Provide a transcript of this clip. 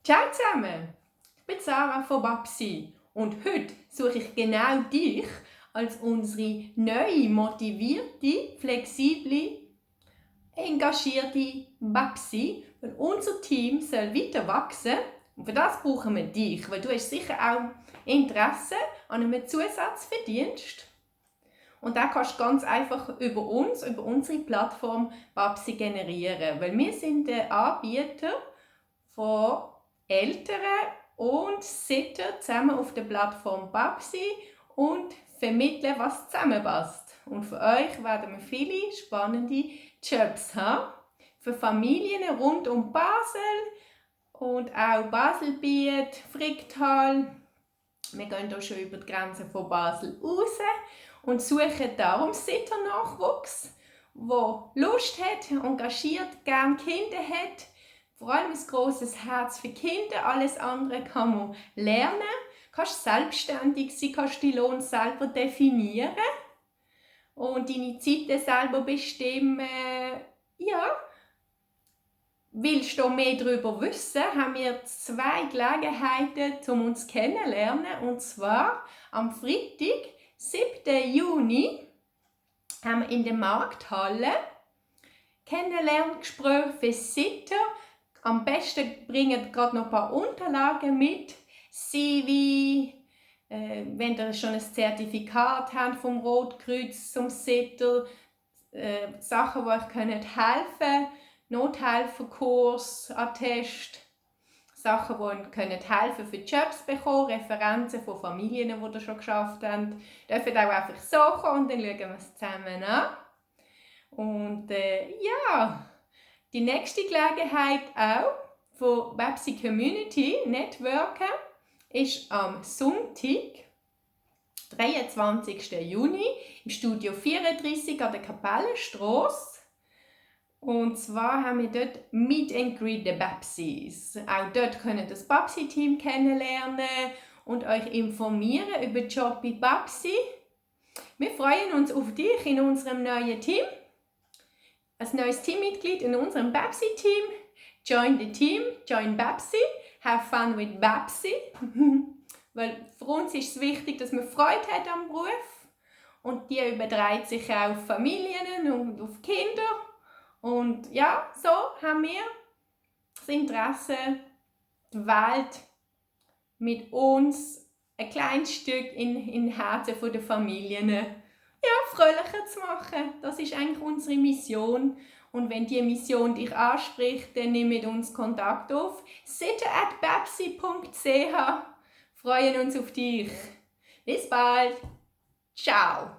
Ciao zusammen, ich bin Sarah von Babsi und heute suche ich genau dich als unsere neue, motivierte, flexible, engagierte Babsi, weil unser Team soll weiter wachsen und für das brauchen wir dich, weil du hast sicher auch Interesse an einem Zusatzverdienst. Und da kannst du ganz einfach über uns, über unsere Plattform Babsi generieren, weil wir sind der Anbieter von Eltern und Sitter zusammen auf der Plattform Babsi und vermitteln, was zusammenpasst. Und für euch werden wir viele spannende Jobs haben. Für Familien rund um Basel und auch Baselbiet, Fricktal. Wir gehen hier schon über die Grenze von Basel raus und suchen darum Sitternachwuchs, der Lust hat, engagiert, gerne Kinder hat. Vor allem ein grosses Herz für Kinder, alles andere kann man lernen. Du kannst selbstständig sein, kannst deinen Lohn selber definieren und deine Zeiten selber bestimmen. Ja. Willst du mehr darüber wissen, haben wir 2 Gelegenheiten, um uns kennenzulernen. Und zwar am Freitag, 7. Juni, haben wir in der Markthalle Kennenlerngespräche für Sitter. Am besten bringen gerade noch ein paar Unterlagen mit, CV, wenn ihr schon ein Zertifikat habt vom Rotkreuz zum Sitter, Sachen, die euch helfen können, Nothelferkurs, Attest, Sachen, die euch helfen für Jobs bekommen, Referenzen von Familien, die ihr schon geschafft habt. Ihr dürft auch einfach so kommen und dann schauen wir es zusammen an. Und ja, die nächste Gelegenheit auch von Babsi Community Networken ist am Sonntag, 23. Juni, im Studio 34 an der Kapellenstrasse. Und zwar haben wir dort Meet and Greet der Babsis. Auch dort könnt ihr das Babsi-Team kennenlernen und euch informieren über den Job bei Babsi. Wir freuen uns auf dich in unserem neuen Team. Ein neues Teammitglied in unserem Babsi-Team. Join the team, join Babsi, have fun with Babsi. Weil für uns ist es wichtig, dass man Freude hat am Beruf. Und die überträgt sich auch auf Familien und auf Kinder. Und ja, so haben wir das Interesse, die Welt mit uns ein kleines Stück in den Herzen der Familien fröhlicher zu machen. Das ist eigentlich unsere Mission. Und wenn diese Mission dich anspricht, dann nimm mit uns Kontakt auf. sitter@babsi.ch. Freuen uns auf dich. Bis bald. Ciao.